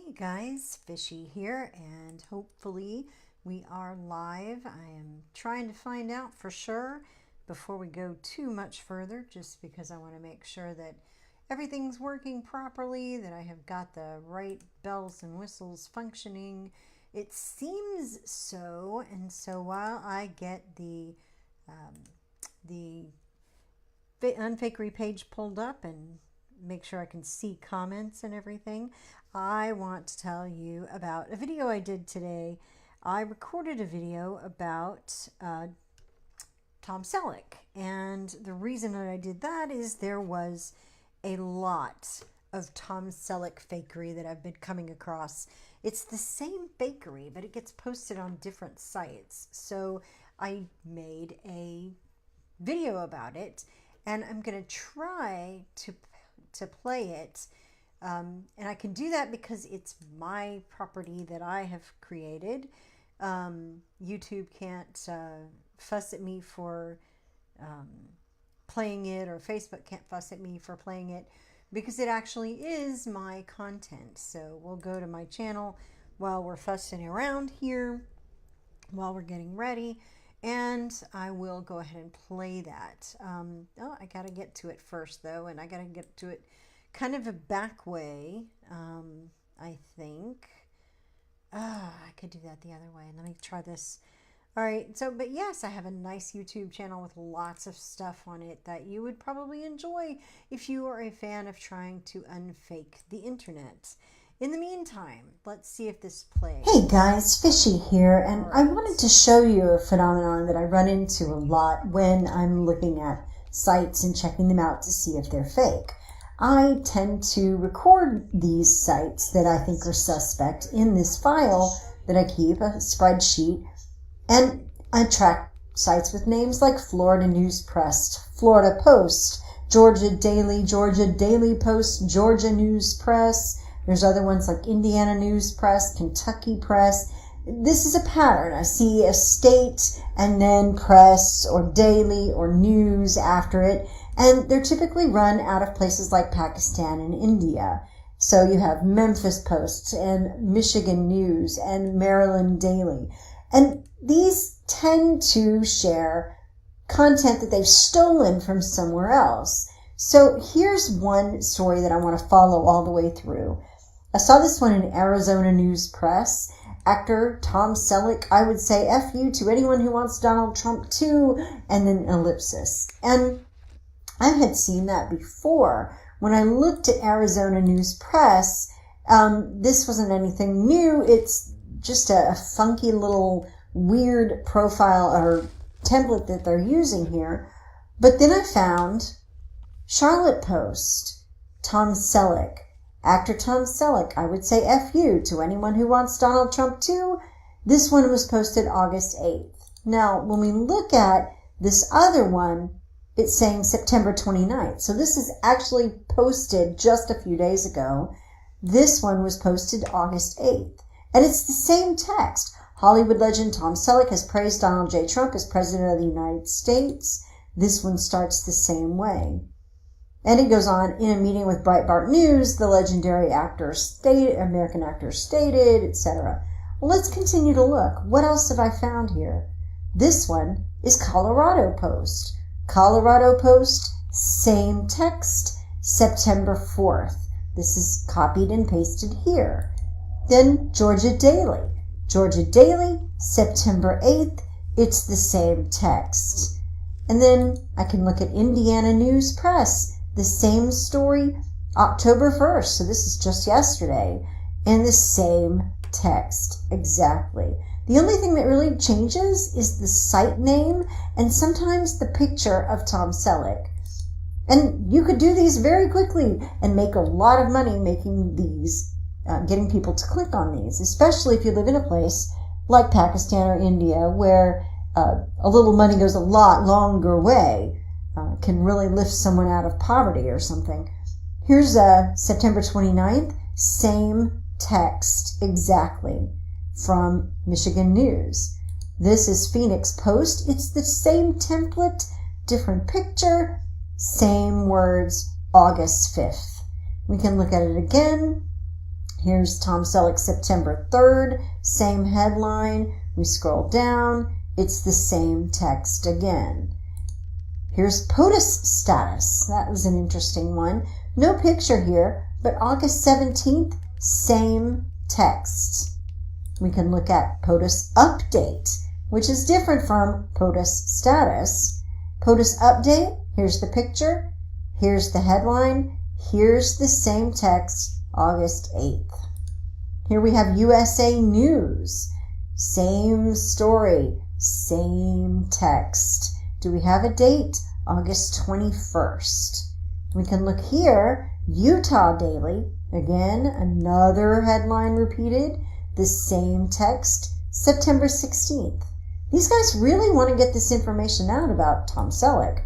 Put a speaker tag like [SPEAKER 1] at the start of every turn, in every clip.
[SPEAKER 1] Hey guys, Fishy here, and hopefully we are live. I am trying to find out for sure before we go too much further, just because I want to make sure that everything's working properly, that I have got the right bells and whistles functioning. It seems so, and so while I get the unfakery page pulled up and make sure I can see comments and everything, I want to tell you about a video I did today. I recorded a video about Tom Selleck, and the reason that I did that is there was a lot of Tom Selleck fakery that I've been coming across. It's the same fakery, but it gets posted on different sites. So I made a video about it, and I'm going to try to play it. And I can do that because it's my property that I have created. YouTube can't fuss at me for playing it, or Facebook can't fuss at me for playing it, because it actually is my content. So we'll go to my channel while we're fussing around here, while we're getting ready, and I will go ahead and play that. I got to get to it first, though, and I got to get to it kind of a back way, I think. I could do that the other way. Let me try this. All right, but yes, I have a nice YouTube channel with lots of stuff on it that you would probably enjoy if you are a fan of trying to unfake the internet. In the meantime, let's see if this plays. Hey guys, Fishy here, and I wanted to show you a phenomenon that I run into a lot when I'm looking at sites and checking them out to see if they're fake. I tend to record these sites that I think are suspect in this file that I keep, a spreadsheet, and I track sites with names like Florida News Press, Florida Post, Georgia Daily Post, Georgia News Press. There's other ones like Indiana News Press, Kentucky Press. This is a pattern. I see a state and then press or daily or news after it. And they're typically run out of places like Pakistan and India. So you have Memphis Post and Michigan News and Maryland Daily. And these tend to share content that they've stolen from somewhere else. So here's one story that I want to follow all the way through. I saw this one in Arizona News Press. Actor Tom Selleck, I would say F you to anyone who wants Donald Trump too, and then ellipsis. And I had seen that before. When I looked at Arizona News Press, this wasn't anything new. It's just a funky little weird profile or template that they're using here. But then I found Charlotte Post, Tom Selleck. Actor Tom Selleck, I would say F you to anyone who wants Donald Trump too. This one was posted August 8th. Now, when we look at this other one, it's saying September 29th. So this is actually posted just a few days ago. This one was posted August 8th. And it's the same text. Hollywood legend Tom Selleck has praised Donald J. Trump as President of the United States. This one starts the same way. And it goes on, in a meeting with Breitbart News, the legendary American actor stated, etc. Well, let's continue to look. What else have I found here? This one is Colorado Post. Colorado Post, same text, September 4th. This is copied and pasted here. Then Georgia Daily. Georgia Daily, September 8th. It's the same text. And then I can look at Indiana News Press. The same story, October 1st. So this is just yesterday. And the same text, exactly. The only thing that really changes is the site name and sometimes the picture of Tom Selleck. And you could do these very quickly and make a lot of money making these, getting people to click on these, especially if you live in a place like Pakistan or India where a little money goes a lot longer way, can really lift someone out of poverty or something. Here's September 29th, same text exactly, from Michigan News. This is Phoenix Post. It's the same template, different picture, same words, August 5th. We can look at it again. Here's Tom Selleck, September 3rd, same headline. We scroll down, it's the same text again. Here's POTUS status. That was an interesting one. No picture here, but August 17th, same text. We can look at POTUS update, which is different from POTUS status. POTUS update, here's the picture, here's the headline, here's the same text, August 8th. Here we have USA News. Same story, same text. Do we have a date? August 21st. We can look here, Utah Daily. Again, another headline repeated, the same text, September 16th. These guys really want to get this information out about Tom Selleck.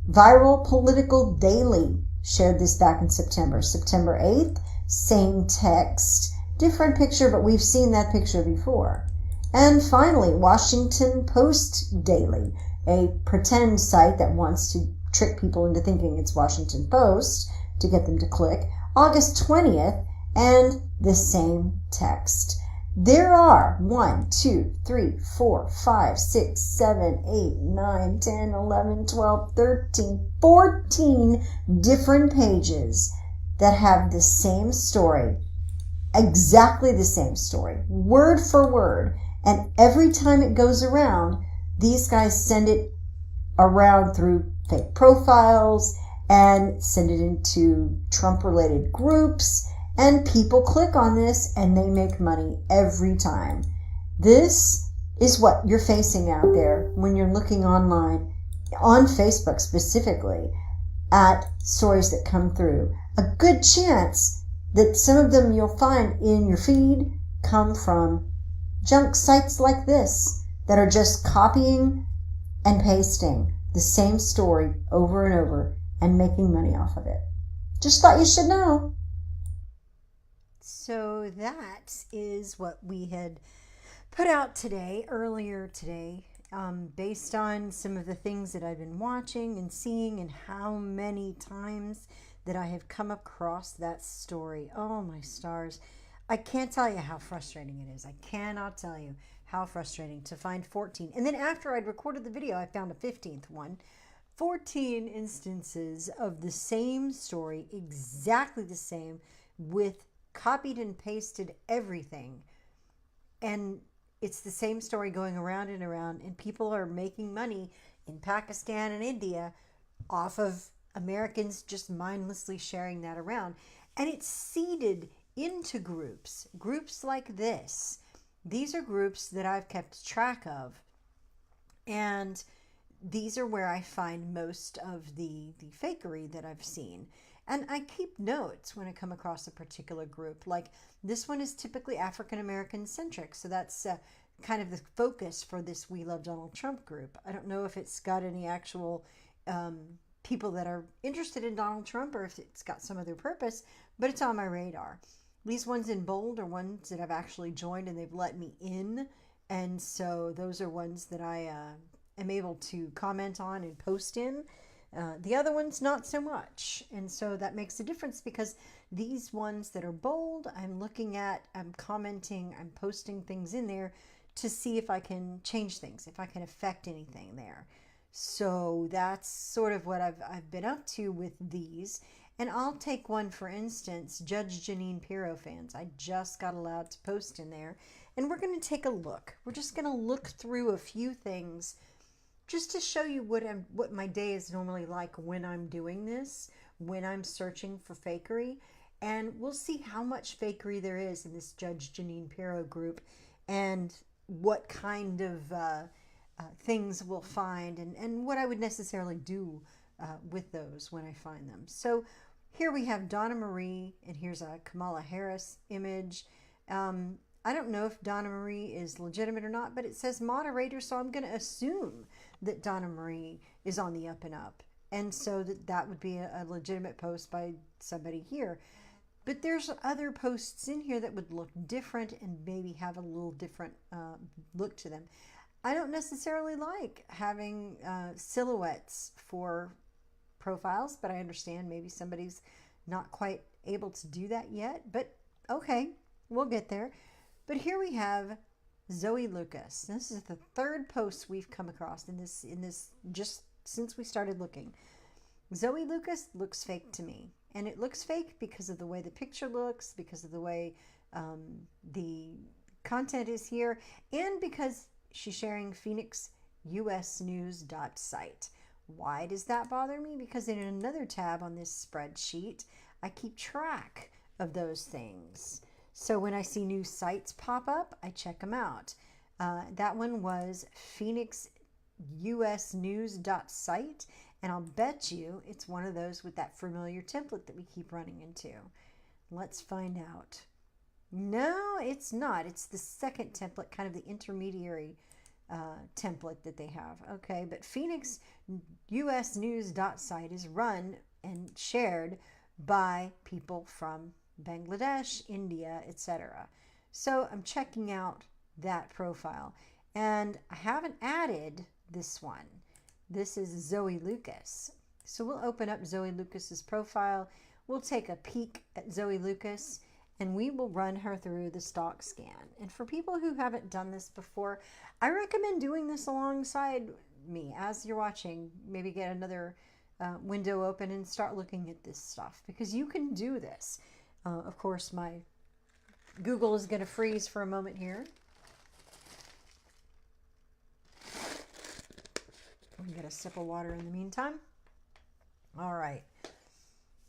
[SPEAKER 1] Viral Political Daily shared this back in September. September 8th, same text, different picture, but we've seen that picture before. And finally, Washington Post Daily, a pretend site that wants to trick people into thinking it's Washington Post to get them to click, August 20th, and the same text. There are 1, 2, 3, 4, 5, 6, 7, 8, 9, 10, 11, 12, 13, 14 different pages that have the same story, exactly the same story, word for word. And every time it goes around, these guys send it around through fake profiles and send it into Trump-related groups, and people click on this and they make money every time. This is what you're facing out there when you're looking online, on Facebook specifically, at stories that come through. A good chance that some of them you'll find in your feed come from junk sites like this that are just copying and pasting the same story over and over and making money off of it. Just thought you should know. So that is what we had put out today, earlier today, based on some of the things that I've been watching and seeing and how many times that I have come across that story. Oh my stars. I can't tell you how frustrating it is. I cannot tell you how frustrating to find 14. And then after I'd recorded the video, I found a 15th one. 14 instances of the same story, exactly the same, with copied and pasted everything. And it's the same story going around and around, and people are making money in Pakistan and India off of Americans just mindlessly sharing that around. And it's seeded into groups like this. These are groups that I've kept track of, and these are where I find most of the fakery that I've seen. And I keep notes when I come across a particular group. Like this one is typically African American centric, so that's kind of the focus for this We Love Donald Trump group. I don't know if it's got any actual people that are interested in Donald Trump or if it's got some other purpose, but it's on my radar. These ones in bold are ones that I've actually joined and they've let me in, and so those are ones that I am able to comment on and post in. The other ones, not so much. And so that makes a difference, because these ones that are bold, I'm looking at, I'm commenting, I'm posting things in there to see if I can change things, if I can affect anything there. So that's sort of what I've been up to with these. And I'll take one, for instance, Judge Jeanine Pirro fans. I just got allowed to post in there. And we're going to take a look. We're just going to look through a few things just to show you what my day is normally like when I'm doing this, when I'm searching for fakery. And we'll see how much fakery there is in this Judge Jeanine Pirro group and what kind of things we'll find and what I would necessarily do with those when I find them. So here we have Donna Marie, and here's a Kamala Harris image. I don't know if Donna Marie is legitimate or not, but it says moderator, so I'm going to assume that Donna Marie is on the up and up. And so that would be a legitimate post by somebody here. But there's other posts in here that would look different and maybe have a little different look to them. I don't necessarily like having silhouettes for profiles, but I understand maybe somebody's not quite able to do that yet. But Okay, we'll get there. But here we have Zoe Lucas. This is the third post we've come across in this just since we started looking. Zoe Lucas looks fake to me. And it looks fake because of the way the picture looks, because of the way the content is here, and because she's sharing phoenixusnews.site. Why does that bother me? Because in another tab on this spreadsheet, I keep track of those things. So when I see new sites pop up, I check them out. That one was phoenixusnews.site, and I'll bet you it's one of those with that familiar template that we keep running into. Let's find out. No, it's not. It's the second template, kind of the intermediary template that they have. Okay, but phoenixusnews.site is run and shared by people from Bangladesh, India, etc. So I'm checking out that profile, and I haven't added this one. This is Zoe Lucas. So we'll open up Zoe Lucas's profile. We'll take a peek at Zoe Lucas, and we will run her through the stock scan. And for people who haven't done this before, I recommend doing this alongside me as you're watching. Maybe get another window open and start looking at this stuff, because you can do this. Of course, my Google is going to freeze for a moment here. I'm going to get a sip of water in the meantime. All right.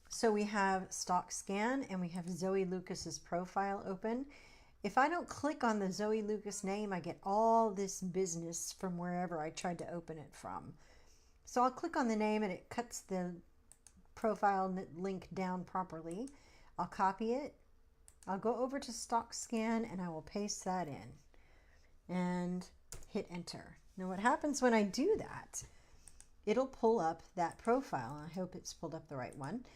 [SPEAKER 1] So we have stock scan, and we have Zoe Lucas's profile open. If I don't click on the Zoe Lucas name, I get all this business from wherever I tried to open it from. So I'll click on the name, and it cuts the profile link down properly. I'll copy it. I'll go over to stock scan, and I will paste that in and hit enter. Now what happens when I do that, it'll pull up that profile. I hope it's pulled up the right one.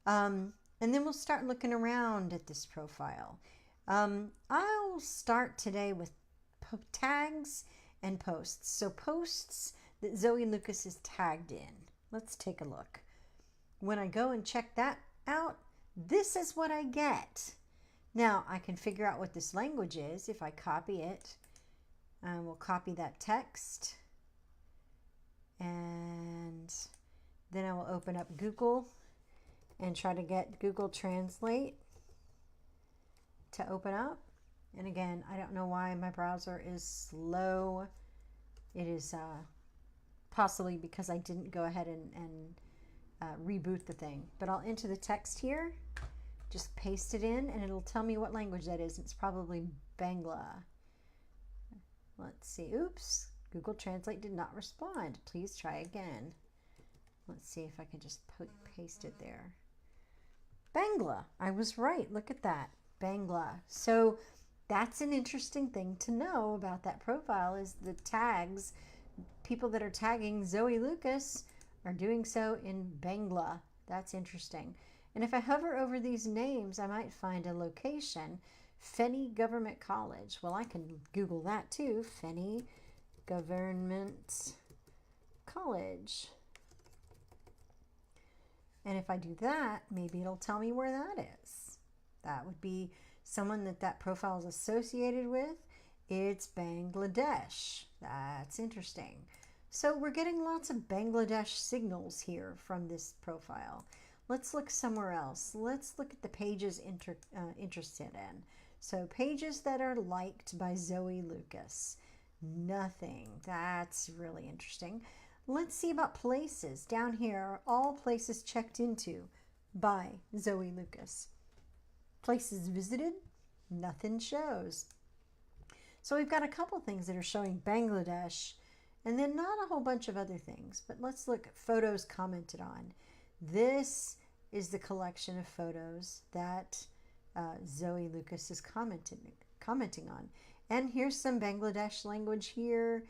[SPEAKER 1] And then we'll start looking around at this profile. I'll start today with tags and posts. So posts that Zoe Lucas is tagged in. Let's take a look. When I go and check that out, this is what I get. Now I can figure out what this language is if I copy it. We'll copy that text, and then I will open up Google and try to get Google Translate to open up. And again, I don't know why my browser is slow. It is possibly because I didn't go ahead and reboot the thing. But I'll enter the text here, just paste it in, and it'll tell me what language that is. It's probably Bangla. Let's see. Oops. Google Translate did not respond. Please try again. Let's see if I can just paste it there. Bangla. I was right. Look at that. Bangla. So that's an interesting thing to know about that profile, is the tags. People that are tagging Zoe Lucas are doing so in Bangla. That's interesting. And if I hover over these names, I might find a location. Feni Government College. Well, I can Google that too. Feni Government College. And if I do that, maybe it'll tell me where that is. That would be someone that profile is associated with. It's Bangladesh. That's interesting. So we're getting lots of Bangladesh signals here from this profile. Let's look somewhere else. Let's look at the pages interested in. So pages that are liked by Zoe Lucas. Nothing. That's really interesting. Let's see about places. Down here are all places checked into by Zoe Lucas. Places visited, nothing shows. So we've got a couple things that are showing Bangladesh, and then not a whole bunch of other things. But let's look at photos commented on. This is the collection of photos that Zoe Lucas is commenting on. And here's some Bangladesh language here.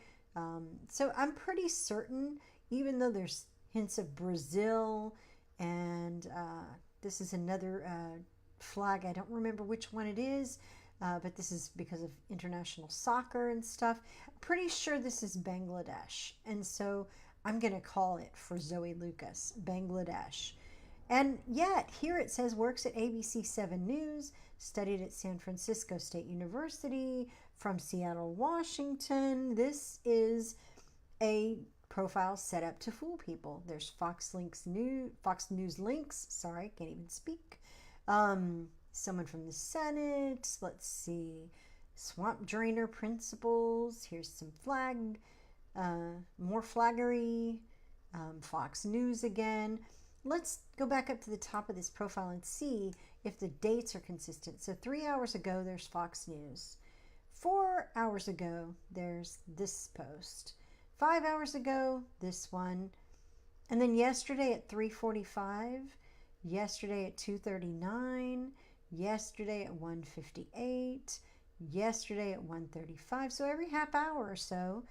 [SPEAKER 1] So I'm pretty certain, even though there's hints of Brazil, and this is another flag. I don't remember which one it is, but this is because of international soccer and stuff. I'm pretty sure this is Bangladesh. And so I'm going to call it, for Zoe Lucas, Bangladesh. And yet, here it says works at ABC 7 News, studied at San Francisco State University, from Seattle, Washington. This is a profile set up to fool people. There's Fox News links. Sorry, can't even speak. Someone from the Senate. Let's see. Swamp drainer principles. Here's some more flaggery. Fox News again. Let's go back up to the top of this profile and see if the dates are consistent. So 3 hours ago, there's Fox News. 4 hours ago, there's this post. 5 hours ago, this one. And then yesterday at 3:45, yesterday at 2:39, yesterday at 1:58, yesterday at 1:35. So every half hour or so.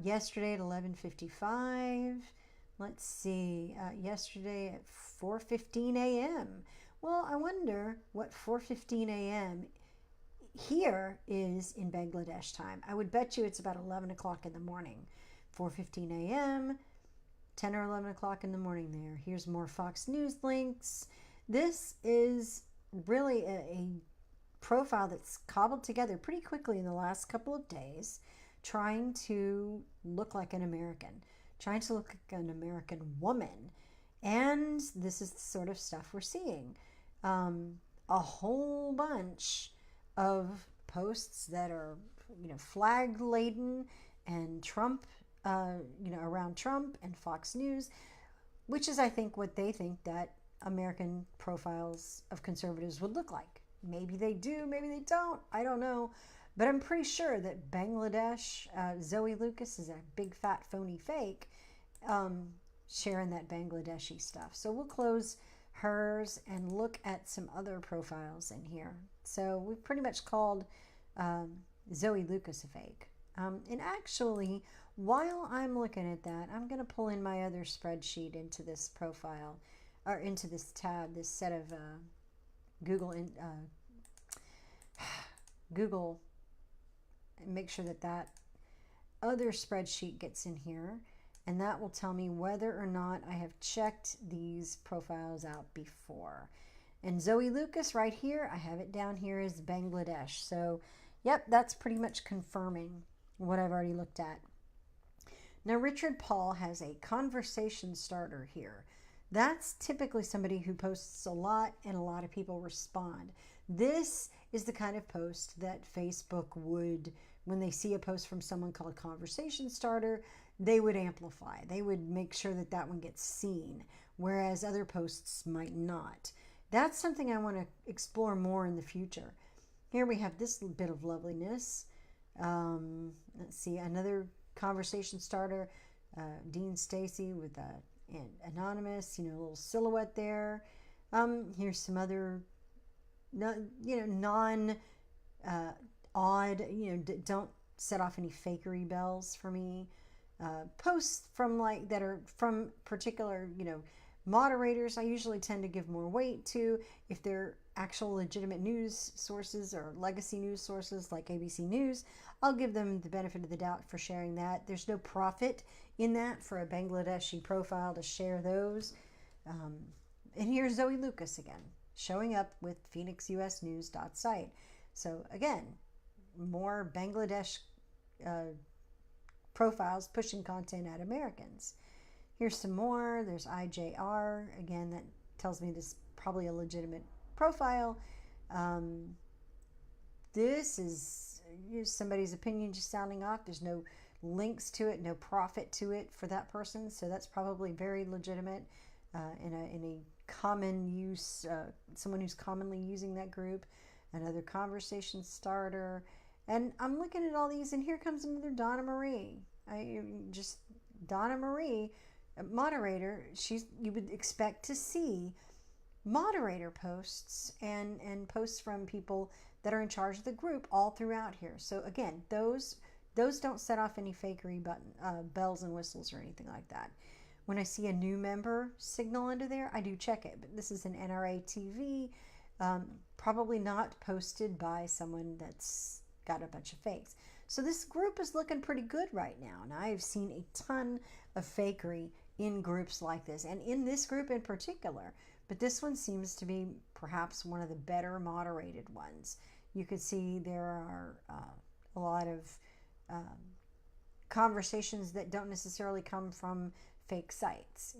[SPEAKER 1] Yesterday at 11:55. Let's see, yesterday at 4:15 a.m. Well, I wonder what 4:15 a.m. here is in Bangladesh time. I would bet you it's about 11 o'clock in the morning. 4:15 a.m., 10 or 11 o'clock in the morning there. Here's more Fox News links. This is really a profile that's cobbled together pretty quickly in the last couple of days, trying to look like an American, trying to look like an American woman. And this is the sort of stuff we're seeing. A whole bunch of posts that are, flag laden and Trump, around Trump and Fox News, which is, I think, what they think that American profiles of conservatives would look like. Maybe they do, maybe they don't. I don't know. But I'm pretty sure that Bangladesh, Zoe Lucas is a big fat phony fake, sharing that Bangladeshi stuff. So we'll close hers and look at some other profiles in here. So we've pretty much called Zoe Lucas a fake. And actually, while I'm looking at that, I'm going to pull in my other spreadsheet into this profile, or into this tab, this set of Google, and make sure that that other spreadsheet gets in here, and that will tell me whether or not I have checked these profiles out before. And Zoe Lucas right here, I have it down here as Bangladesh. So, yep, that's pretty much confirming what I've already looked at. Now, Richard Paul has a conversation starter here. That's typically somebody who posts a lot and a lot of people respond. This is the kind of post that Facebook would, when they see a post from someone called conversation starter, they would amplify. They would make sure that that one gets seen, whereas other posts might not. That's something I want to explore more in the future. Here we have this bit of loveliness. Let's see, another conversation starter, Dean Stacy with an anonymous, a little silhouette there. Here's some other, odd, don't set off any fakery bells for me. Posts from that are from particular, moderators, I usually tend to give more weight to. If they're actual legitimate news sources or legacy news sources like ABC News, I'll give them the benefit of the doubt for sharing that. There's no profit in that for a Bangladeshi profile to share those. And here's Zoe Lucas again, showing up with phoenixusnews.site. So again, more Bangladesh profiles pushing content at Americans. Here's some more. There's IJR. Again, that tells me this is probably a legitimate profile. This is somebody's opinion just sounding off. There's no links to it, no profit to it for that person. So that's probably very legitimate in a common use, someone who's commonly using that group. Another conversation starter. And I'm looking at all these, and here comes another Donna Marie. Donna Marie, moderator. You would expect to see moderator posts and posts from people that are in charge of the group all throughout here. So again, those don't set off any fakery bells and whistles or anything like that. When I see a new member signal under there, I do check it. But this is an NRA TV, probably not posted by someone that's got a bunch of fakes. So this group is looking pretty good right now. And I've seen a ton of fakery in groups like this. And in this group in particular, but this one seems to be perhaps one of the better moderated ones. You could see there are a lot of conversations that don't necessarily come from fake sites.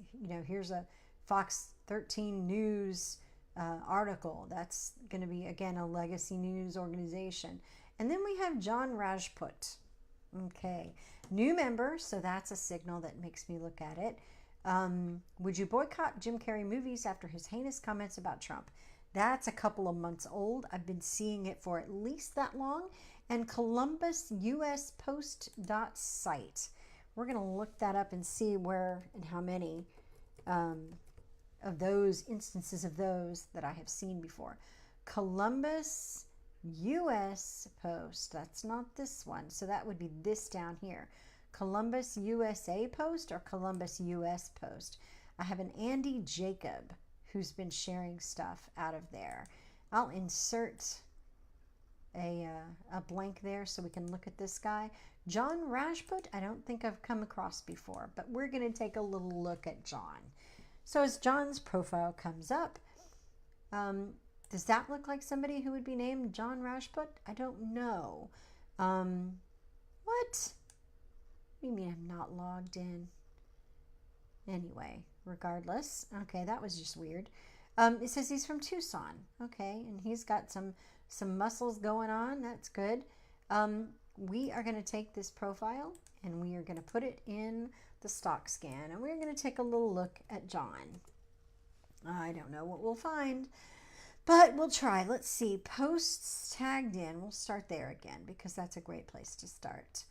[SPEAKER 1] Here's a Fox 13 News article. That's going to be, again, a legacy news organization. And then we have John Rajput. Okay, new member, so that's a signal that makes me look at it. Would you boycott Jim Carrey movies after his heinous comments about Trump? That's a couple of months old. I've been seeing it for at least that long. And Columbus US Post site. We're going to look that up and see where and how many of those instances of those that I have seen before. Columbus US Post. That's not this one. So that would be this down here. Columbus USA Post or Columbus US Post. I have an Andy Jacob who's been sharing stuff out of there. I'll insert a blank there so we can look at this guy. John Rajput, I don't think I've come across before, but we're going to take a little look at John. So as John's profile comes up, does that look like somebody who would be named John Rajput? I don't know. What? What do you mean I'm not logged in? Anyway, regardless. Okay, that was just weird. It says he's from Tucson. Okay, and he's got some muscles going on. That's good. We are going to take this profile and we are going to put it in the stock scan, and we're going to take a little look at John. I don't know what we'll find, but we'll try. Let's see. Posts tagged in. We'll start there again because that's a great place to start.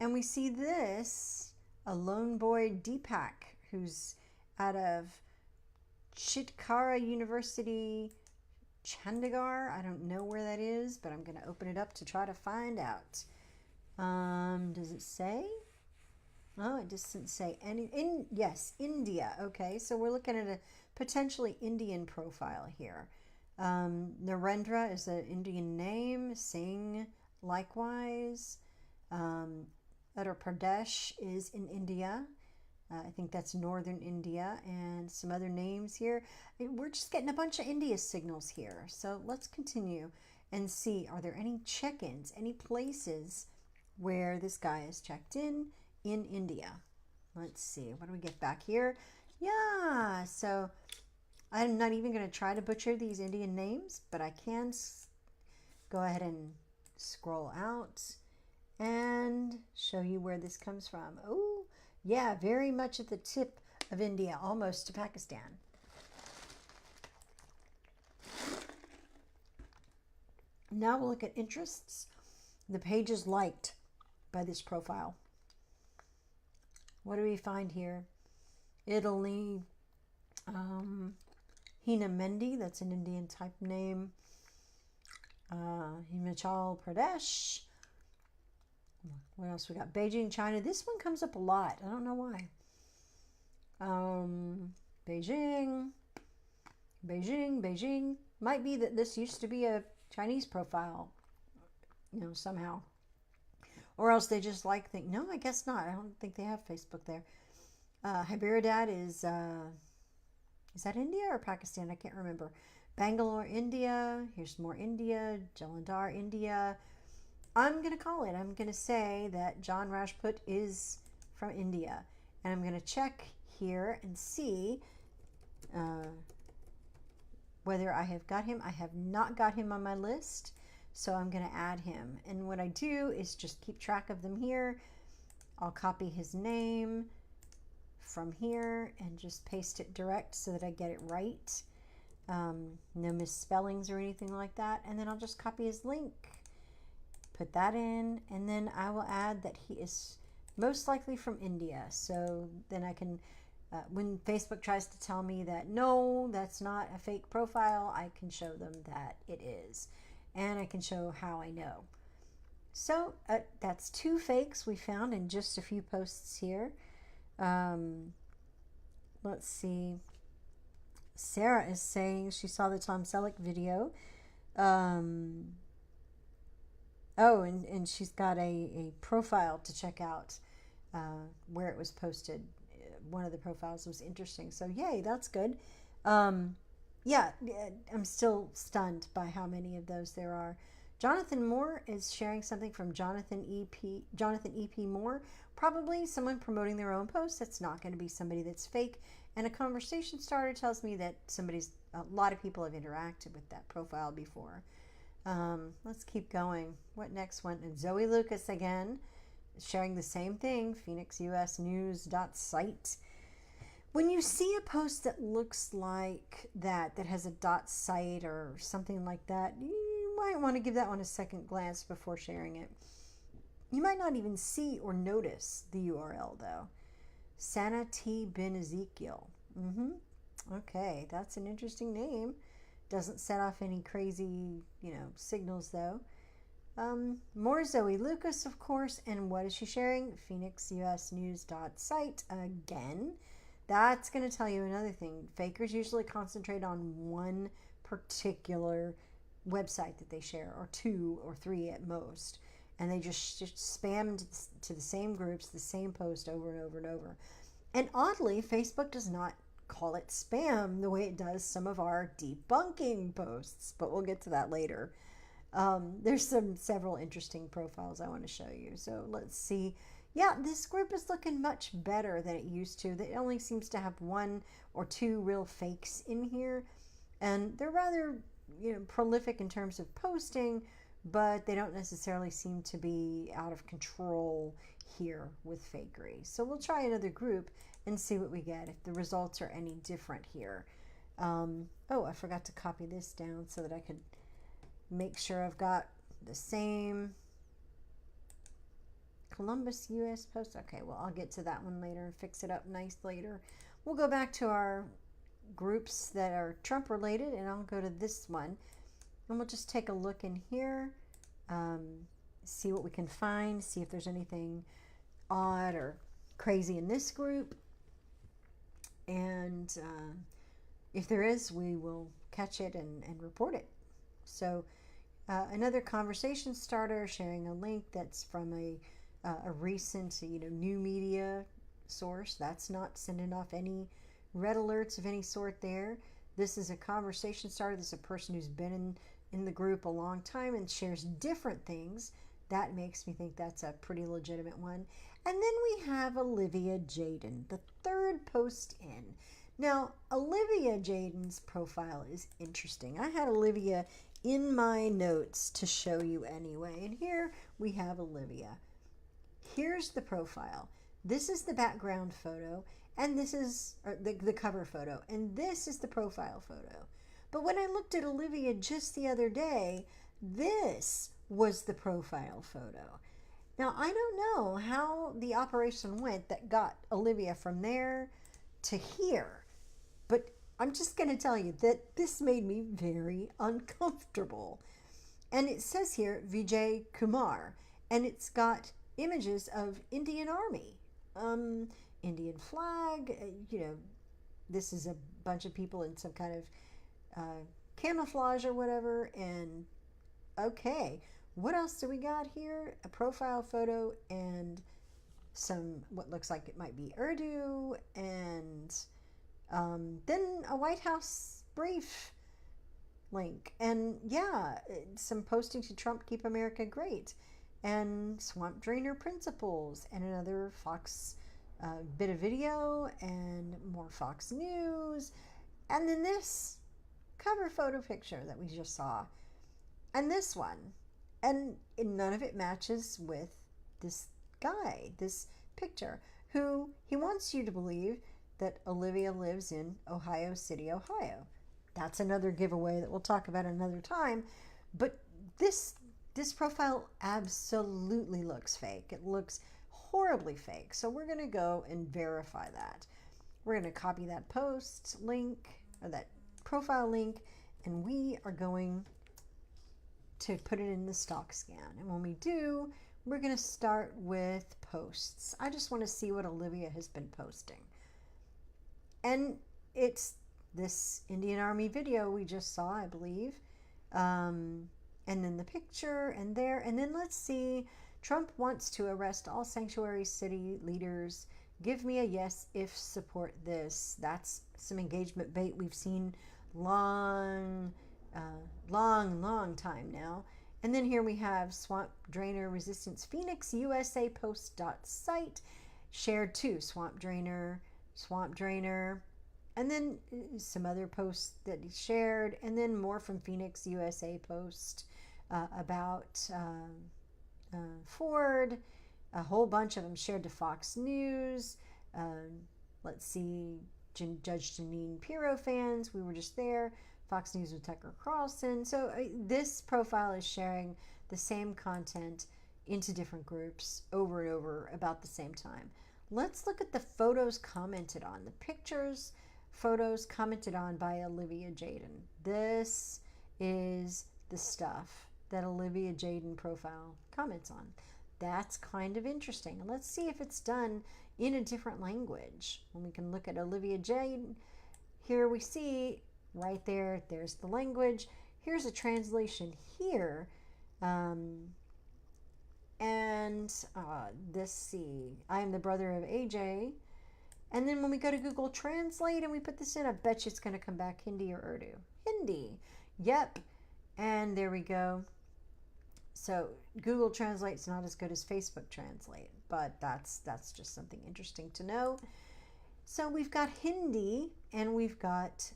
[SPEAKER 1] And we see this, a lone boy Deepak, who's out of Chitkara University, Chandigarh. I don't know where that is, but I'm going to open it up to try to find out. Does it say? Oh, it just didn't say any. Yes, India. Okay, so we're looking at a potentially Indian profile here. Narendra is an Indian name. Singh, likewise. Uttar Pradesh is in India. I think that's northern India, and some other names here. We're just getting a bunch of India signals here. So let's continue and see, are there any check-ins, any places where this guy is checked in India? Let's see. What do we get back here? Yeah, so I'm not even going to try to butcher these Indian names, but I can go ahead and scroll out and show you where this comes from. Oh, yeah, very much at the tip of India, almost to Pakistan. Now we'll look at interests. The pages liked by this profile. What do we find here? Italy, Hina Mendi, that's an Indian type name. Himachal Pradesh. What else we got? Beijing, China. This one comes up a lot. I don't know why. Beijing. Might be that this used to be a Chinese profile, somehow. Or else they just no, I guess not. I don't think they have Facebook there. Hyderabad is that India or Pakistan? I can't remember. Bangalore, India. Here's more India. Jalandhar, India. I'm going to call it. I'm going to say that John Rajput is from India. And I'm going to check here and see whether I have got him. I have not got him on my list, so I'm going to add him. And what I do is just keep track of them here. I'll copy his name from here and just paste it direct so that I get it right. No misspellings or anything like that. And then I'll just copy his link. Put that in, and then I will add that he is most likely from India. So then I can, when Facebook tries to tell me that no, that's not a fake profile, I can show them that it is. And I can show how I know. So that's 2 fakes we found in just a few posts here. Let's see. Sarah is saying she saw the Tom Selleck video. Oh, and she's got a profile to check out where it was posted. One of the profiles was interesting. So, yay, that's good. Yeah, I'm still stunned by how many of those there are. Jonathan Moore is sharing something from Jonathan E.P. Moore, probably someone promoting their own post. That's not going to be somebody that's fake. And a conversation starter tells me that a lot of people have interacted with that profile before. Let's keep going. What next one? And Zoe Lucas again, sharing the same thing, phoenixusnews.site. When you see a post that looks like that has a .site or something like that, you might want to give that one a second glance before sharing it. You might not even see or notice the URL though. Sana T. bin Ezekiel. Okay, that's an interesting name. Doesn't set off any crazy, signals though. More Zoe Lucas, of course. And what is she sharing? phoenixusnews.site again. That's going to tell you another thing. Fakers usually concentrate on one particular website that they share, or two or three at most. And they just spam to the same groups, the same post over and over and over. And oddly, Facebook does not call it spam the way it does some of our debunking posts, but we'll get to that later. There's several interesting profiles I want to show you. So let's see. Yeah, this group is looking much better than it used to. It only seems to have one or two real fakes in here, and they're rather prolific in terms of posting, but they don't necessarily seem to be out of control here with fakery. So we'll try another group and see what we get, if the results are any different here. Oh, I forgot to copy this down so that I could make sure I've got the same. Columbus, U.S. Post. Okay, well, I'll get to that one later and fix it up nice later. We'll go back to our groups that are Trump related, and I'll go to this one. And we'll just take a look in here, see what we can find, see if there's anything odd or crazy in this group. And if there is, we will catch it and report it. So another conversation starter, sharing a link that's from a recent new media source. That's not sending off any red alerts of any sort there. This is a conversation starter. This is a person who's been in the group a long time and shares different things. That makes me think that's a pretty legitimate one. And then we have Olivia Jaden, the third post in. Now, Olivia Jaden's profile is interesting. I had Olivia in my notes to show you anyway. And here we have Olivia. Here's the profile. This is the background photo, and this is the cover photo, and this is the profile photo. But when I looked at Olivia just the other day, this was the profile photo. Now, I don't know how the operation went that got Olivia from there to here, but I'm just going to tell you that this made me very uncomfortable. And it says here, Vijay Kumar, and it's got images of Indian Army, Indian flag, this is a bunch of people in some kind of camouflage or whatever. And okay, what else do we got here? A profile photo and some what looks like it might be Urdu, and then a White House brief link, and yeah, some posting to Trump, keep America great, and swamp drainer principles, and another Fox bit of video, and more Fox News, and then this cover photo picture that we just saw, and this one, and none of it matches with this guy, this picture, who he wants you to believe that Olivia lives in Ohio City, Ohio. That's another giveaway that we'll talk about another time. But this profile absolutely looks fake. It looks horribly fake. So we're going to go and verify that. We're going to copy that post link, or that profile link, and we are going to put it in the stock scan. And when we do, we're going to start with posts. I just want to see what Olivia has been posting. And it's this Indian Army video we just saw, I believe. And then the picture, and there. And then let's see, Trump wants to arrest all sanctuary city leaders Give me a yes if support this. That's some engagement bait we've seen long, long time now. And then here we have Swamp Drainer Resistance Phoenix USA Post dot site shared too. Swamp Drainer, and then some other posts that he shared, and then more from Phoenix USA Post about Ford. A whole bunch of them shared to Fox News. Let's see, Judge Janine Pirro fans. We were just there. Fox News with Tucker Carlson. So this profile is sharing the same content into different groups over and over about the same time. Let's look at the photos commented on. The pictures, photos commented on by Olivia Jaden. This is the stuff that Olivia Jaden profile comments on. That's kind of interesting. Let's see if it's done in a different language. When we can look at Olivia Jaden, here we see right there, there's the language. Here's a translation here. This, see, I am the brother of AJ. And then when we go to Google Translate and we put this in, I bet you it's going to come back Hindi or Urdu. Hindi. Yep. And there we go. So Google Translate's not as good as Facebook Translate, but that's just something interesting to know. So we've got Hindi and we've got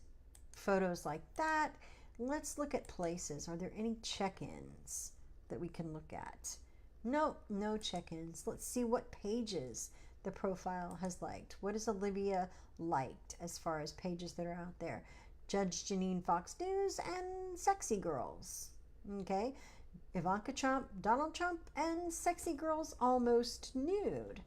[SPEAKER 1] photos like that. Let's look at places. Are there any check-ins that we can look at? Nope, no check-ins. Let's see what pages the profile has liked. What has Olivia liked as far as pages that are out there? Judge Janine Fox News and Sexy Girls. Okay. Ivanka Trump, Donald Trump, and Sexy Girls Almost Nude.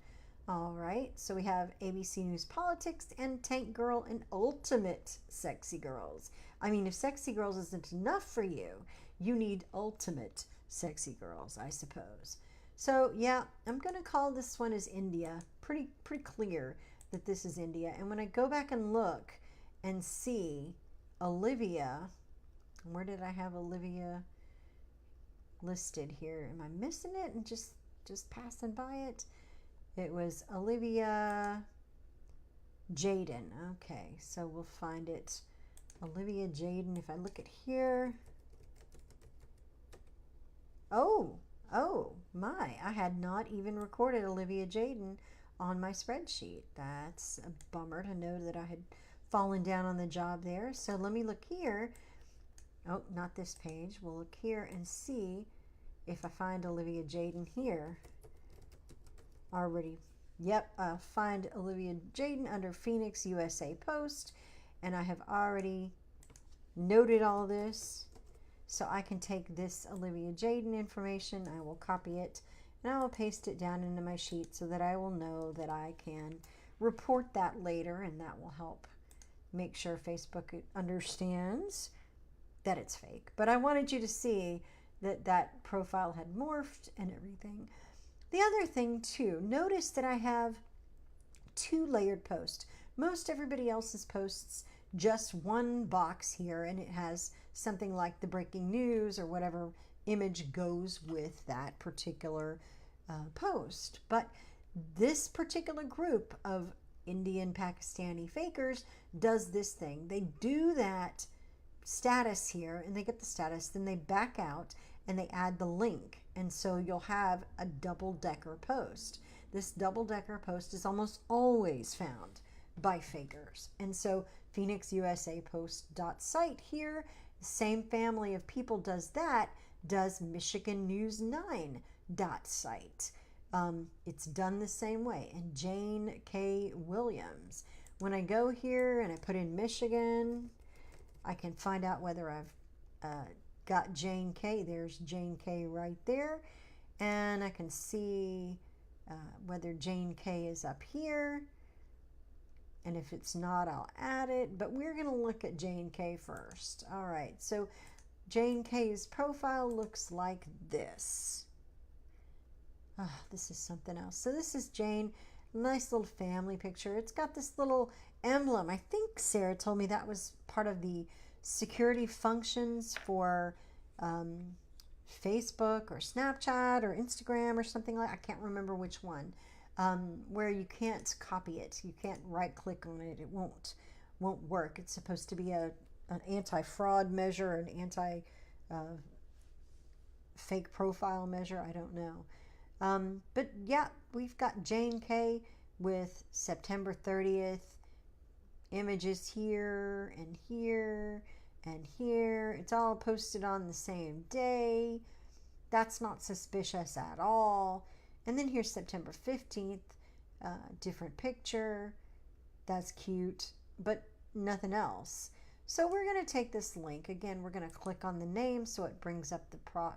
[SPEAKER 1] All right, so we have ABC News Politics and Tank Girl and Ultimate Sexy Girls. I mean, if Sexy Girls isn't enough for you, you need Ultimate Sexy Girls, I suppose. So yeah, I'm going to call this one as India. Pretty clear that this is India. And when I go back and look and see Olivia, where did I have Olivia listed here? Am I missing it and just passing by it? It was Olivia Jaden. Okay, so we'll find it. Olivia Jaden. If I look at here. Oh my. I had not even recorded Olivia Jaden on my spreadsheet. That's a bummer to know that I had fallen down on the job there. So let me look here. Oh, not this page. We'll look here and see if I find Olivia Jaden here. Already. Yep, I'll find Olivia Jaden under Phoenix USA Post, and I have already noted all this, so I can take this Olivia Jaden information, I will copy it, and I will paste it down into my sheet so that I will know that I can report that later, and that will help make sure Facebook understands that it's fake. But I wanted you to see that that profile had morphed and everything. The other thing too, notice that I have 2 layered posts. Most everybody else's posts just one box here, and it has something like the breaking news or whatever image goes with that particular post. But this particular group of Indian Pakistani fakers does this thing. They do that status here, and they get the status, then they back out and they add the link, and so you'll have a double-decker post. This double-decker post is almost always found by fakers, and so Phoenix USA Post.site here, the same family of people does that, does Michigan News 9.site. It's done the same way. And Jane K. Williams. When I go here and I put in Michigan, I can find out whether I've got Jane K. There's Jane K. right there. And I can see whether Jane K. is up here. And if it's not, I'll add it. But we're going to look at Jane K. first. All right. So Jane K.'s profile looks like this. Oh, this is something else. So this is Jane. Nice little family picture. It's got this little emblem. I think Sarah told me that was part of the security functions for Facebook or Snapchat or Instagram or something like that. I can't remember which one. where you can't copy it. You can't right click on it. It won't work. It's supposed to be an anti-fraud measure, an anti fake profile measure. I don't know. But yeah, we've got Jane K with September 30th images here and here and here. It's all posted on the same day. That's not suspicious at all. And then here's September 15th, different picture. That's cute, but nothing else. So we're going to take this link. Again, we're going to click on the name so it brings up the proper,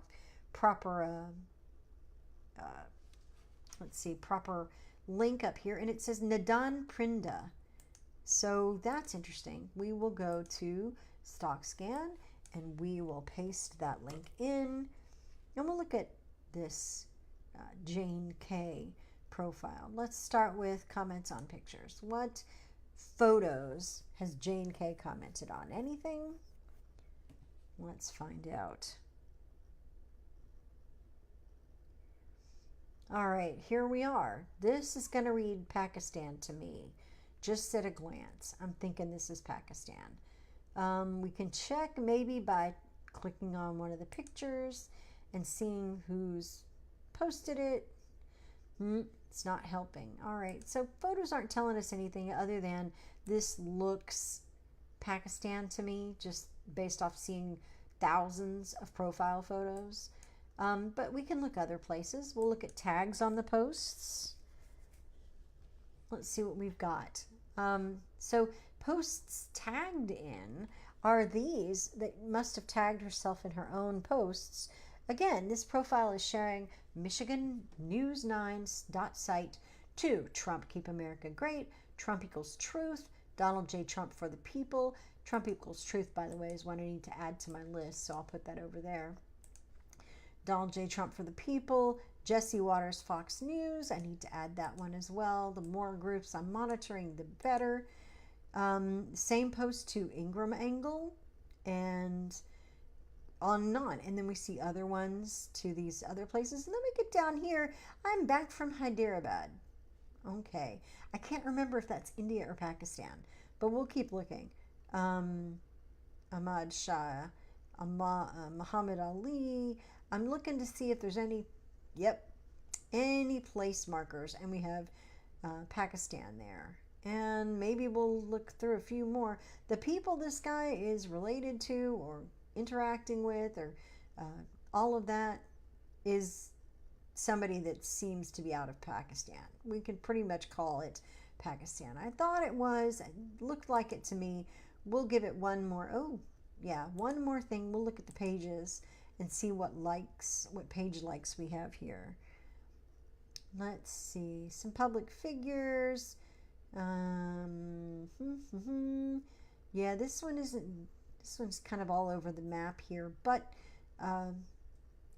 [SPEAKER 1] proper link up here. And it says Nadan Prinda. So that's interesting. We will go to StockScan and we will paste that link in. And we'll look at this Jane K profile. Let's start with comments on pictures. What photos has Jane K commented on? Anything? Let's find out. All right, here we are. This is going to read Pakistan to me, just at a glance. I'm thinking this is Pakistan. We can check maybe by clicking on one of the pictures and seeing who's posted it. It's not helping. All right, so photos aren't telling us anything other than this looks Pakistan to me, just based off seeing thousands of profile photos. But we can look other places. We'll look at tags on the posts. Let's see what we've got. So posts tagged in are these that must have tagged herself in her own posts. Again, this profile is sharing Michigan News 9.site to Trump Keep America Great, Trump equals truth, Donald J. Trump for the people. Trump equals truth, by the way, is one I need to add to my list, so I'll put that over there. Donald J. Trump for the people, Jesse Waters Fox News. I need to add that one as well. The more groups I'm monitoring, the better. Same post to Ingram Angle and on and on. And then we see other ones to these other places. And then we get down here. I'm back from Hyderabad. Okay. I can't remember if that's India or Pakistan, but we'll keep looking. Ahmad Shah, Muhammad Ali. I'm looking to see if there's any place markers. And we have Pakistan there. And maybe we'll look through a few more. The people this guy is related to or interacting with or all of that is somebody that seems to be out of Pakistan. We could pretty much call it Pakistan. I thought it was. It looked like it to me. We'll give it one more. One more thing. We'll look at the pages and see what page likes we have here. Let's see. Some public figures. Yeah, this one isn't. This one's kind of all over the map here, but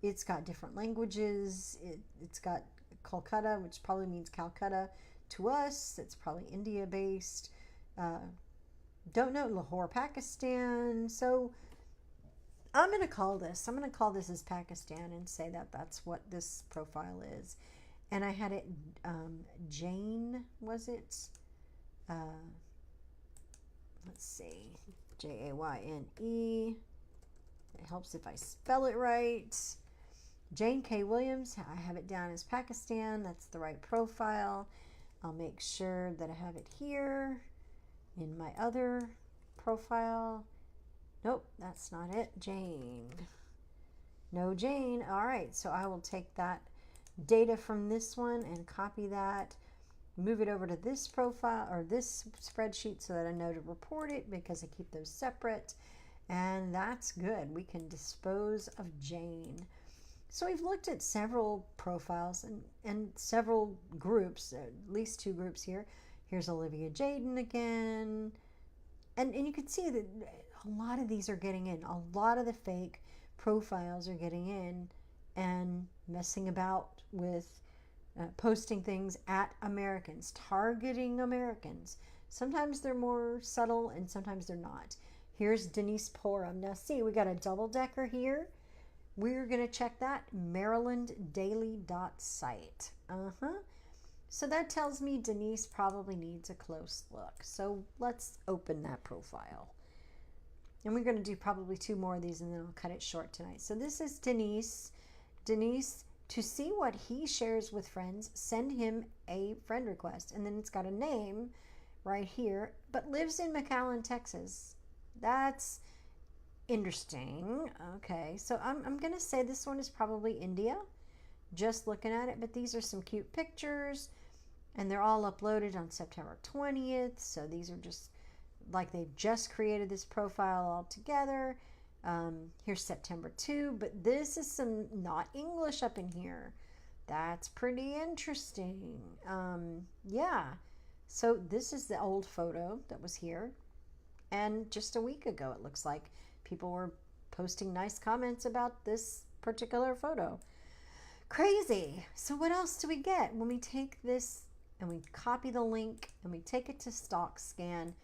[SPEAKER 1] it's got different languages. It's got Kolkata, which probably means Calcutta to us. It's probably India-based. Don't know, Lahore, Pakistan. So I'm going to call this as Pakistan and say that that's what this profile is. And I had it, Jane, was it? Let's see, Jayne. It helps if I spell it right. Jane K. Williams, I have it down as Pakistan. That's the right profile. I'll make sure that I have it here in my other profile. Nope, that's not it. Jane. No Jane. All right, so I will take that data from this one and copy that, move it over to this profile or this spreadsheet so that I know to report it because I keep those separate. And that's good. We can dispose of Jane. So we've looked at several profiles and several groups, at least two groups here. Here's Olivia Jaden again. And you can see that a lot of these are getting in. A lot of the fake profiles are getting in and messing about with posting things at Americans, targeting Americans. Sometimes they're more subtle and sometimes they're not. Here's Denise Porum. Now see, we got a double-decker here. We're going to check that, marylanddaily.site. So that tells me Denise probably needs a close look. So let's open that profile. And we're going to do probably 2 more of these and then I'll cut it short tonight. So this is Denise. Denise, to see what he shares with friends, send him a friend request. And then it's got a name right here, but lives in McAllen, Texas. That's interesting. Okay, so I'm going to say this one is probably India, just looking at it. But these are some cute pictures, and they're all uploaded on September 20th. So these are just like they've just created this profile all together. Here's September 2, but this is some not English up in here. That's pretty interesting. Yeah. So this is the old photo that was here. And just a week ago, it looks like people were posting nice comments about this particular photo. Crazy. So what else do we get when we take this and we copy the link and we take it to StockScan and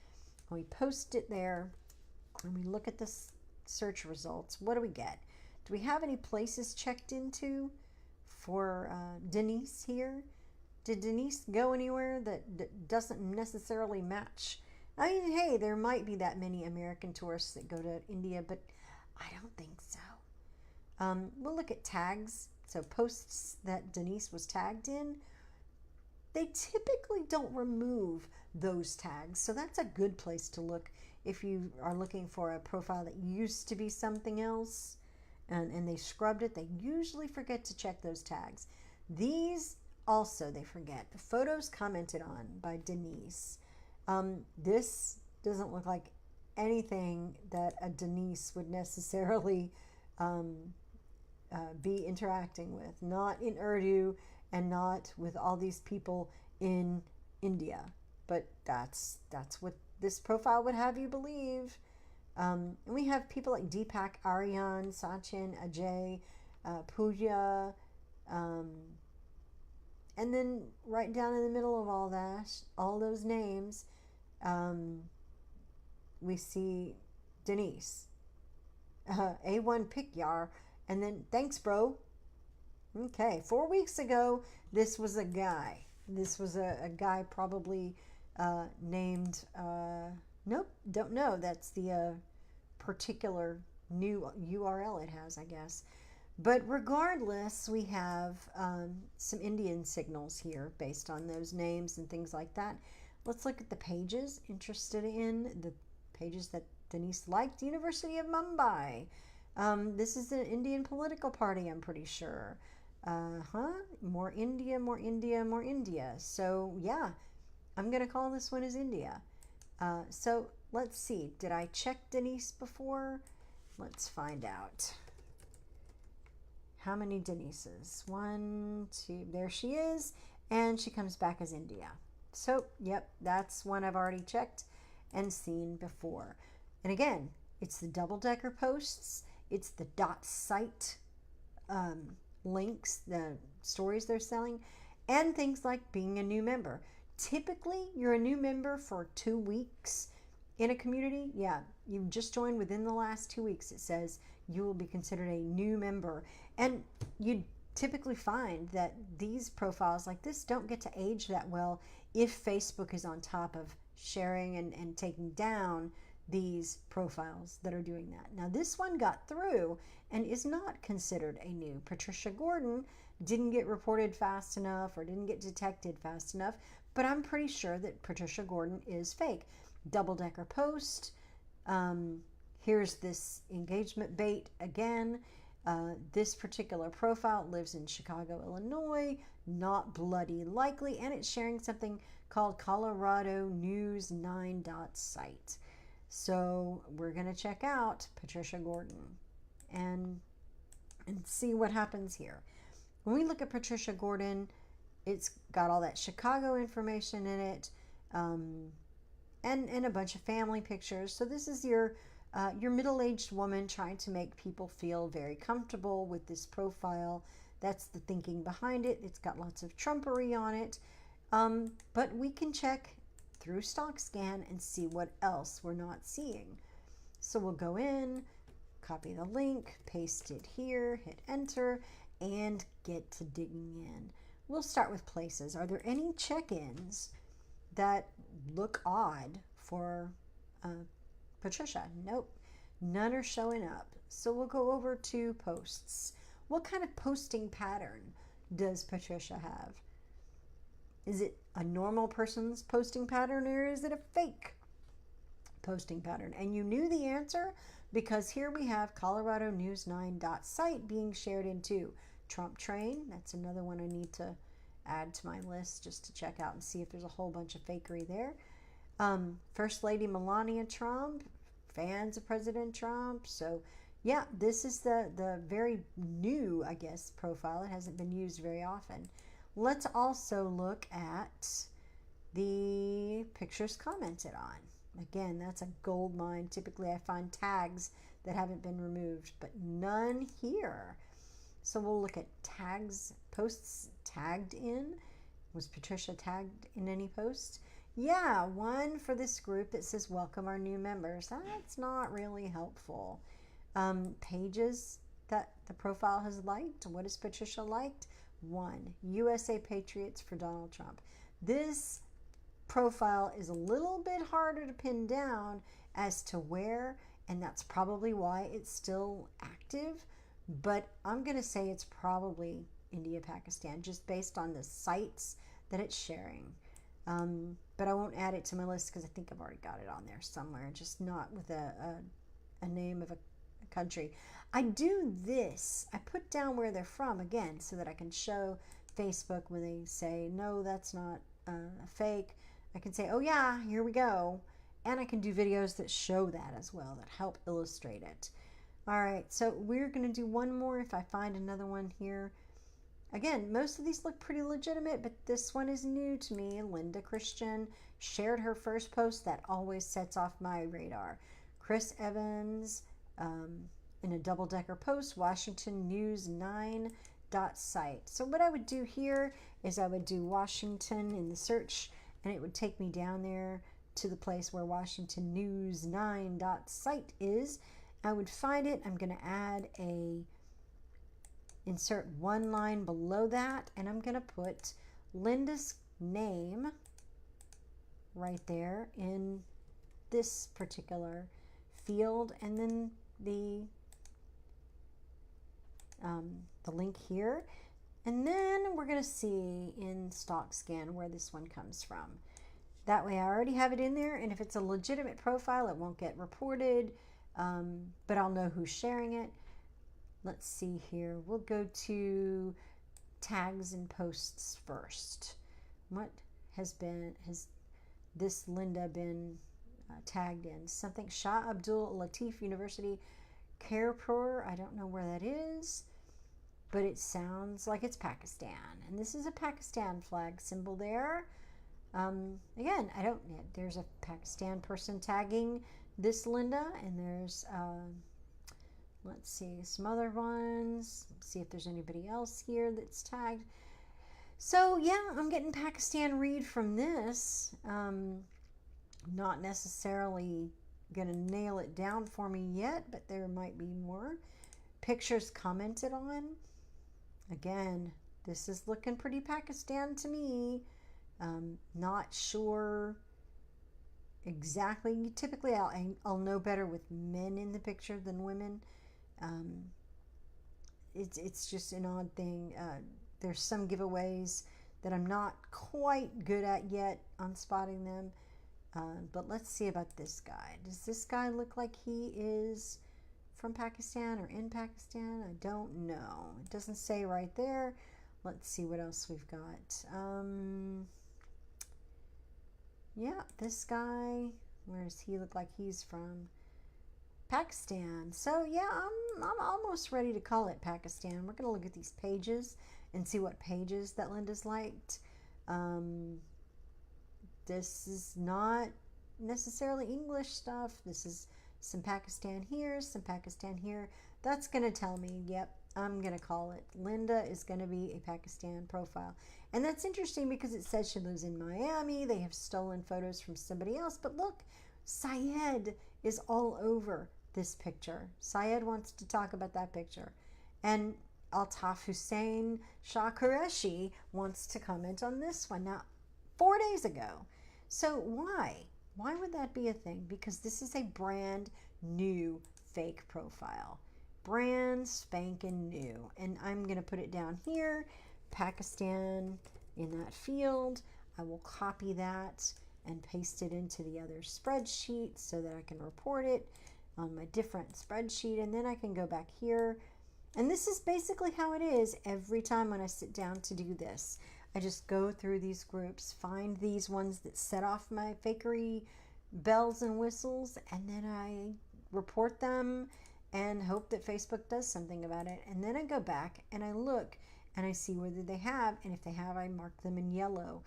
[SPEAKER 1] we post it there and we look at the search results? What do we get? Do we have any places checked into for Denise here? Did Denise go anywhere that doesn't necessarily match? I mean, hey, there might be that many American tourists that go to India, but I don't think so. We'll look at tags. So posts that Denise was tagged in, they typically don't remove those tags. So that's a good place to look if you are looking for a profile that used to be something else and they scrubbed it. They usually forget to check those tags. These also they forget. The photos commented on by Denise. This doesn't look like anything that a Denise would necessarily be interacting with. Not in Urdu and not with all these people in India. But that's what this profile would have you believe. And we have people like Deepak, Aryan, Sachin, Ajay, Pooja, and then right down in the middle of all that, all those names, we see Denise, A1 Pikyar, and then thanks, bro. Okay, 4 weeks ago, this was a guy. This was a guy probably named, nope, don't know. That's the particular new URL it has, I guess. But regardless, we have some Indian signals here based on those names and things like that. Let's look at the pages. Interested in the pages that Denise liked. University of Mumbai. This is an Indian political party, I'm pretty sure. More India, more India, more India. So yeah, I'm going to call this one as India. So let's see. Did I check Denise before? Let's find out. How many Denises? 1, 2, there she is. And she comes back as India. So, yep, that's one I've already checked and seen before. And again, it's the double-decker posts. It's the .site links, the stories they're selling, and things like being a new member. Typically, you're a new member for 2 weeks in a community. Yeah, you've just joined within the last 2 weeks. It says you will be considered a new member. And you typically find that these profiles like this don't get to age that well if Facebook is on top of sharing and taking down these profiles that are doing that. Now, this one got through and is not considered a new. Patricia Gordon didn't get reported fast enough or didn't get detected fast enough, but I'm pretty sure that Patricia Gordon is fake. Double-decker post. Here's this engagement bait again. This particular profile lives in Chicago, Illinois, not bloody likely, and it's sharing something called Colorado News 9 site. So we're going to check out Patricia Gordon and see what happens here. When we look at Patricia Gordon, it's got all that Chicago information in it, and a bunch of family pictures. So this is your middle-aged woman trying to make people feel very comfortable with this profile. That's the thinking behind it. It's got lots of Trumpery on it. But we can check through StockScan and see what else we're not seeing. So we'll go in, copy the link, paste it here, hit enter, and get to digging in. we'll start with places. Are there any check-ins that look odd for Patricia? Nope, none are showing up. So we'll go over to posts. What kind of posting pattern does Patricia have? Is it a normal person's posting pattern, or is it a fake posting pattern? And you knew the answer because here we have Colorado News 9.site being shared into Trump Train. That's another one I need to add to my list just to check out and see if there's a whole bunch of fakery there. First Lady Melania Trump, fans of President Trump. So yeah, this is the very new, I guess, profile. It hasn't been used very often. Let's also look at the pictures commented on. Again, that's a gold mine. Typically I find tags that haven't been removed, but none here. So we'll look at tags, posts tagged in. Was Patricia tagged in any posts? Yeah, one for this group that says welcome our new members. That's not really helpful. Pages that the profile has liked. What has Patricia liked? One, USA Patriots for Donald Trump. This profile is a little bit harder to pin down as to where, and that's probably why it's still active. But I'm going to say it's probably India, Pakistan, just based on the sites that it's sharing. But I won't add it to my list because I think I've already got it on there somewhere, just not with a name of a country. I do this. I put down where they're from again so that I can show Facebook when they say, no, that's not a fake. I can say, oh yeah, here we go. And I can do videos that show that as well, that help illustrate it. All right, so we're going to do one more if I find another one here. Again, most of these look pretty legitimate, but this one is new to me. Linda Christian shared her first post. That always sets off my radar. Chris Evans in a double-decker post, Washington News 9.site. So what I would do here is I would do Washington in the search, and it would take me down there to the place where Washington News 9.site is. I would find it. I'm going to add a insert one line below that, and I'm going to put Linda's name right there in this particular field, and then the link here, and then we're going to see in stock scan where this one comes from. That way I already have it in there, and if it's a legitimate profile it won't get reported, but I'll know who's sharing it. Let's see here. We'll go to tags and posts first. What has this Linda been tagged in? Something Shah Abdul Latif University Khairpur. I don't know where that is, but it sounds like it's Pakistan, and this is a Pakistan flag symbol there. Again, there's a Pakistan person tagging this Linda, and there's let's see, some other ones. Let's see if there's anybody else here that's tagged. So yeah, I'm getting Pakistan read from this. Not necessarily gonna nail it down for me yet, but there might be more. Pictures commented on. Again, this is looking pretty Pakistan to me. Not sure exactly. Typically I'll know better with men in the picture than women. It's just an odd thing. There's some giveaways that I'm not quite good at yet on spotting them. But let's see about this guy. Does this guy look like he is from Pakistan or in Pakistan? I don't know. It doesn't say right there. Let's see what else we've got. Yeah, this guy, where does he look like he's from? Pakistan. So yeah, I'm almost ready to call it Pakistan. We're gonna look at these pages and see what pages that Linda's liked. This is not necessarily English stuff. This is some Pakistan here, some Pakistan here. That's gonna tell me, yep, I'm gonna call it. Linda is gonna be a Pakistan profile. And that's interesting because it says she lives in Miami. They have stolen photos from somebody else, but look, Syed is all over this picture. Syed wants to talk about that picture. And Altaf Hussein Shah Qureshi wants to comment on this one. Now, 4 days ago. So why? Why would that be a thing? Because this is a brand new fake profile. Brand spanking new. And I'm going to put it down here, Pakistan in that field. I will copy that and paste it into the other spreadsheet so that I can report it on my different spreadsheet. And then I can go back here. And this is basically how it is every time when I sit down to do this. I just go through these groups, find these ones that set off my fakery bells and whistles, and then I report them and hope that Facebook does something about it. And then I go back and I look and I see whether they have, and if they have, I mark them in yellow.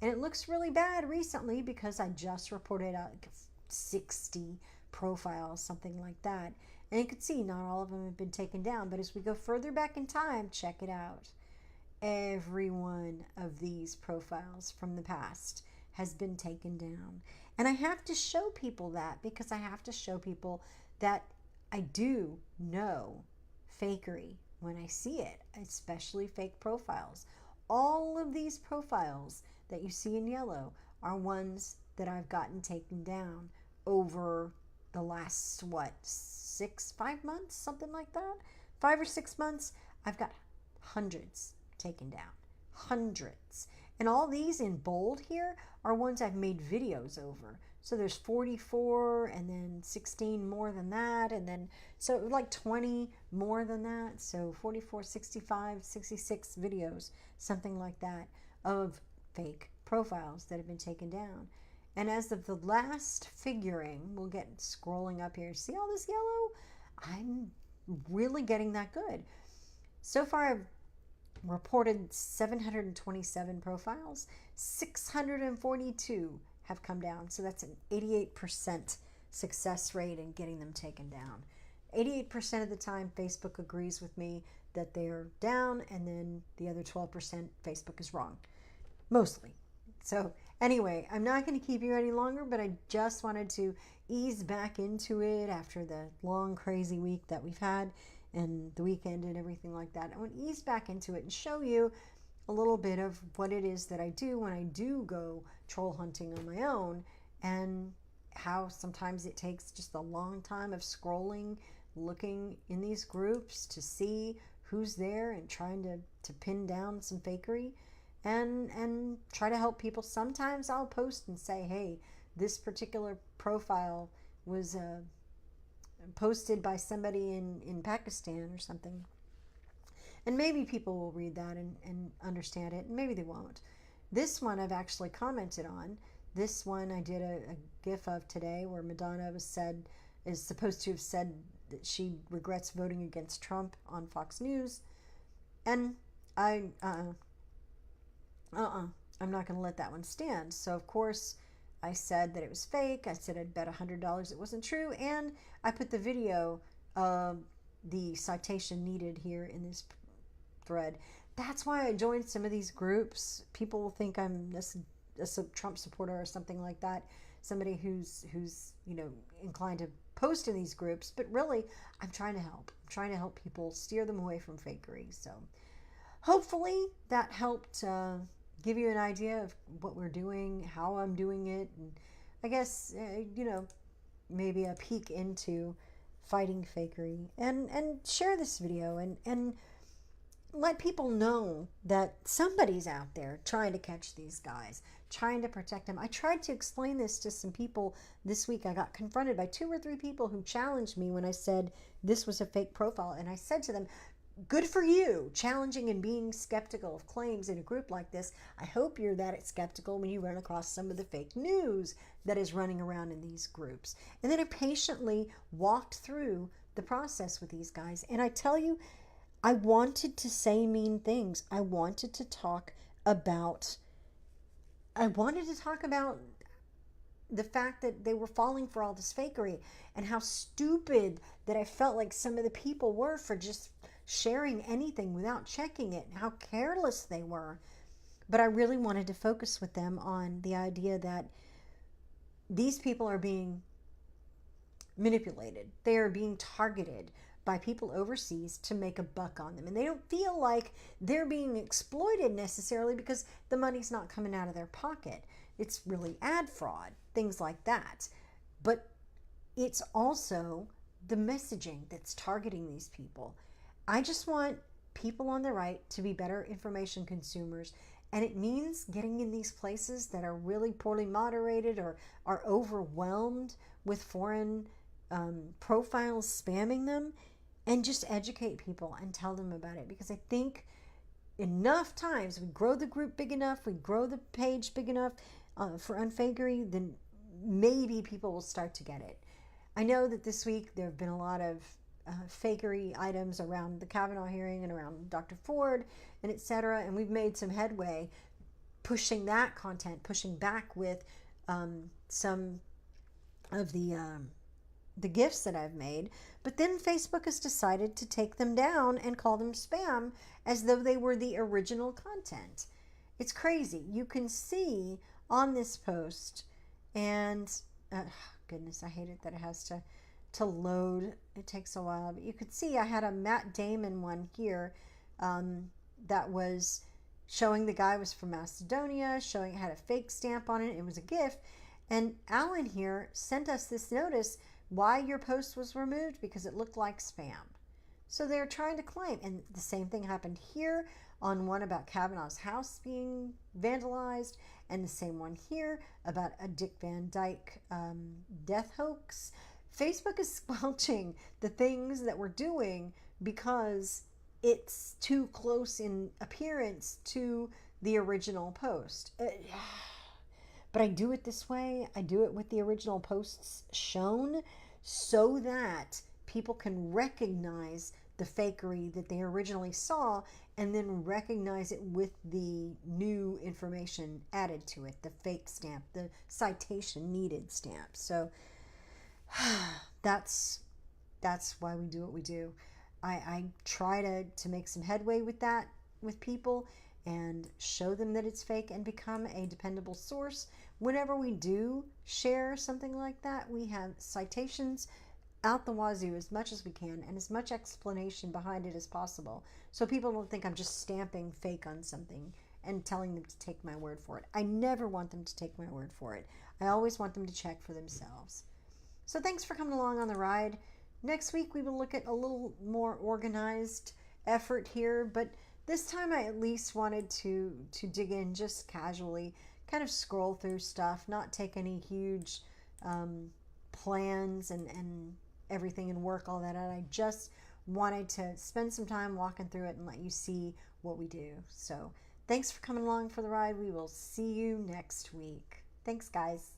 [SPEAKER 1] And it looks really bad recently because I just reported out 60 profiles, something like that. And you can see not all of them have been taken down, but as we go further back in time, check it out. Every one of these profiles from the past has been taken down. And I have to show people that because I have to show people that I do know fakery when I see it, especially fake profiles. All of these profiles that you see in yellow are ones that I've gotten taken down over the last, 5 months, something like that? 5 or 6 months, I've got hundreds taken down. Hundreds. And all these in bold here are ones I've made videos over. So there's 44 and then 16 more than that. And then, so like 20 more than that. So 44, 65, 66 videos, something like that, of fake profiles that have been taken down. And as of the last figuring, we'll get scrolling up here. See all this yellow? I'm really getting that good. So far, I've reported 727 profiles. 642 have come down. So that's an 88% success rate in getting them taken down. 88% of the time, Facebook agrees with me that they're down, and then the other 12%, Facebook is wrong. Mostly. So anyway, I'm not going to keep you any longer, but I just wanted to ease back into it after the long, crazy week that we've had and the weekend and everything like that. I want to ease back into it and show you a little bit of what it is that I do when I do go troll hunting on my own, and how sometimes it takes just a long time of scrolling, looking in these groups to see who's there and trying to pin down some fakery. And try to help people. Sometimes I'll post and say, hey, this particular profile was posted by somebody in Pakistan or something. And maybe people will read that and understand it, and maybe they won't. This one I've actually commented on. This one I did a GIF of today where Madonna is supposed to have said that she regrets voting against Trump on Fox News. And I'm not going to let that one stand. So, of course, I said that it was fake. I said I'd bet $100 it wasn't true. And I put the video of the citation needed here in this thread. That's why I joined some of these groups. People will think I'm a Trump supporter or something like that. Somebody who's inclined to post in these groups. But really, I'm trying to help. I'm trying to help people steer them away from fakery. So hopefully that helped give you an idea of what we're doing, how I'm doing it, and I guess, maybe a peek into fighting fakery. And share this video and let people know that somebody's out there trying to catch these guys, trying to protect them. I tried to explain this to some people this week. I got confronted by 2 or 3 people who challenged me when I said this was a fake profile. And I said to them, good for you, challenging and being skeptical of claims in a group like this. I hope you're that skeptical when you run across some of the fake news that is running around in these groups. And then I patiently walked through the process with these guys. And I tell you, I wanted to say mean things. I wanted to talk about the fact that they were falling for all this fakery, and how stupid that I felt like some of the people were for just sharing anything without checking it, and how careless they were. But I really wanted to focus with them on the idea that these people are being manipulated. They are being targeted by people overseas to make a buck on them. And they don't feel like they're being exploited necessarily because the money's not coming out of their pocket. It's really ad fraud, things like that. But it's also the messaging that's targeting these people. I just want people on the right to be better information consumers. And it means getting in these places that are really poorly moderated or are overwhelmed with foreign profiles spamming them, and just educate people and tell them about it. Because I think enough times we grow the group big enough, we grow the page big enough for unfakery, then maybe people will start to get it. I know that this week there have been a lot of fakery items around the Kavanaugh hearing and around Dr. Ford and etc. And we've made some headway pushing that content, pushing back with some of the gifts that I've made. But then Facebook has decided to take them down and call them spam as though they were the original content. It's crazy. You can see on this post, and goodness, I hate it that it has to load. It takes a while, but you could see I had a Matt Damon one here that was showing the guy was from Macedonia, showing it had a fake stamp on it. It was a gift. And Alan here sent us this notice why your post was removed, because it looked like spam. So they're trying to claim. And the same thing happened here on one about Kavanaugh's house being vandalized, and the same one here about a Dick Van Dyke death hoax. Facebook is squelching the things that we're doing because it's too close in appearance to the original post. But I do it this way. I do it with the original posts shown so that people can recognize the fakery that they originally saw and then recognize it with the new information added to it, the fake stamp, the citation needed stamp. So that's why we do what we do. I try to make some headway with that with people and show them that it's fake and become a dependable source. Whenever we do share something like that, we have citations out the wazoo as much as we can and as much explanation behind it as possible, so people don't think I'm just stamping fake on something and telling them to take my word for it. I never want them to take my word for it. I always want them to check for themselves. So thanks for coming along on the ride. Next week we will look at a little more organized effort here, but this time I at least wanted to dig in just casually, kind of scroll through stuff, not take any huge plans and everything and work all that out. I just wanted to spend some time walking through it and let you see what we do. So thanks for coming along for the ride. We will see you next week. Thanks, guys.